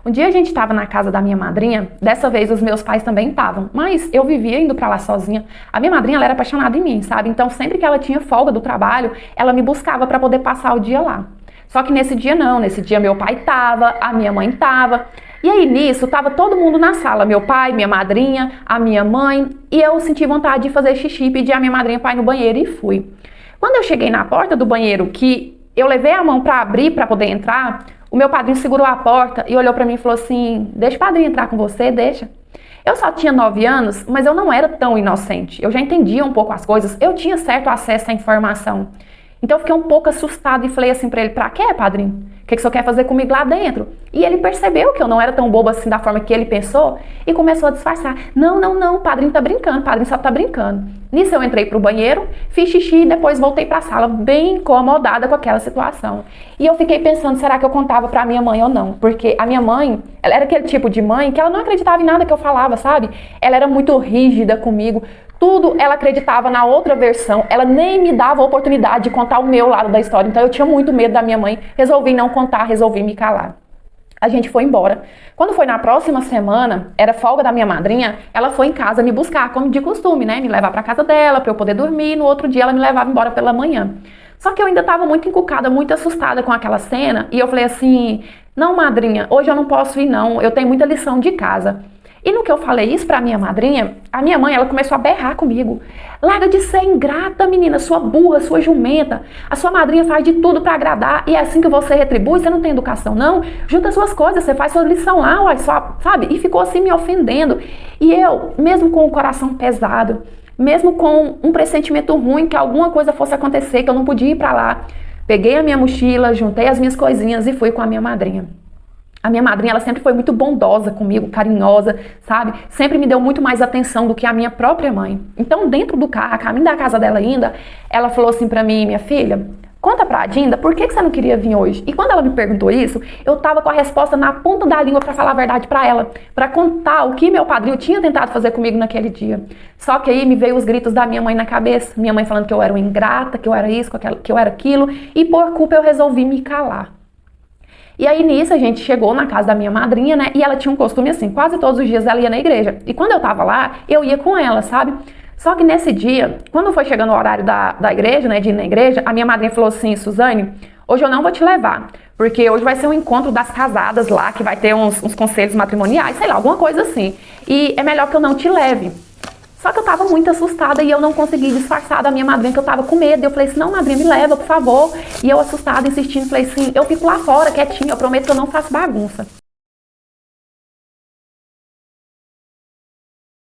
Um dia a gente estava na casa da minha madrinha, dessa vez os meus pais também estavam, mas eu vivia indo pra lá sozinha. A minha madrinha, ela era apaixonada em mim, sabe? Então sempre que ela tinha folga do trabalho, ela me buscava pra poder passar o dia lá. Só que nesse dia não, nesse dia meu pai tava, a minha mãe tava. E aí nisso, tava todo mundo na sala, meu pai, minha madrinha, a minha mãe, e eu senti vontade de fazer xixi, pedi a minha madrinha pra ir no banheiro e fui. Quando eu cheguei na porta do banheiro, que eu levei a mão pra abrir pra poder entrar, o meu padrinho segurou a porta e olhou pra mim e falou assim: deixa o padrinho entrar com você, deixa. Eu só tinha 9 anos, mas eu não era tão inocente. Eu já entendia um pouco as coisas, eu tinha certo acesso à informação. Então eu fiquei um pouco assustada e falei assim pra ele: pra quê, padrinho? O que o senhor quer fazer comigo lá dentro? E ele percebeu que eu não era tão boba assim da forma que ele pensou e começou a disfarçar. Não, o padrinho tá brincando, o padrinho só tá brincando. Nisso eu entrei pro banheiro, fiz xixi e depois voltei pra sala, bem incomodada com aquela situação. E eu fiquei pensando, será que eu contava pra minha mãe ou não? Porque a minha mãe, ela era aquele tipo de mãe que ela não acreditava em nada que eu falava, sabe? Ela era muito rígida comigo. Tudo ela acreditava na outra versão, ela nem me dava a oportunidade de contar o meu lado da história. Então eu tinha muito medo da minha mãe, resolvi não contar, resolvi me calar. A gente foi embora. Quando foi na próxima semana, era folga da minha madrinha, ela foi em casa me buscar, como de costume, né? Me levar pra casa dela, pra eu poder dormir, no outro dia ela me levava embora pela manhã. Só que eu ainda tava muito encucada, muito assustada com aquela cena, e eu falei assim: não, madrinha, hoje eu não posso ir não, eu tenho muita lição de casa. E no que eu falei isso pra minha madrinha, a minha mãe, ela começou a berrar comigo. Larga de ser ingrata, menina, sua burra, sua jumenta. A sua madrinha faz de tudo pra agradar e é assim que você retribui, você não tem educação não? Junta suas coisas, você faz sua lição lá, uai, sabe? E ficou assim me ofendendo. E eu, mesmo com o coração pesado, mesmo com um pressentimento ruim que alguma coisa fosse acontecer, que eu não podia ir pra lá, peguei a minha mochila, juntei as minhas coisinhas e fui com a minha madrinha. A minha madrinha, ela sempre foi muito bondosa comigo, carinhosa, sabe? Sempre me deu muito mais atenção do que a minha própria mãe. Então, dentro do carro, a caminho da casa dela ainda, ela falou assim pra mim: minha filha, conta pra Dinda, por que você não queria vir hoje? E quando ela me perguntou isso, eu tava com a resposta na ponta da língua pra falar a verdade pra ela, pra contar o que meu padrinho tinha tentado fazer comigo naquele dia. Só que aí me veio os gritos da minha mãe na cabeça, minha mãe falando que eu era uma ingrata, que eu era isso, que eu era aquilo, e por culpa eu resolvi me calar. E aí nisso a gente chegou na casa da minha madrinha, né? E ela tinha um costume assim, quase todos os dias ela ia na igreja. E quando eu tava lá, eu ia com ela, sabe? Só que nesse dia, quando foi chegando o horário da igreja, né? De ir na igreja, a minha madrinha falou assim: Suzane, hoje eu não vou te levar. Porque hoje vai ser um encontro das casadas lá, que vai ter uns conselhos matrimoniais, sei lá, alguma coisa assim. E é melhor que eu não te leve. Só que eu tava muito assustada e eu não consegui disfarçar da minha madrinha que eu tava com medo. Eu falei assim: não, madrinha, me leva, por favor. E eu assustada, insistindo, falei assim: eu fico lá fora, quietinha, eu prometo que eu não faço bagunça.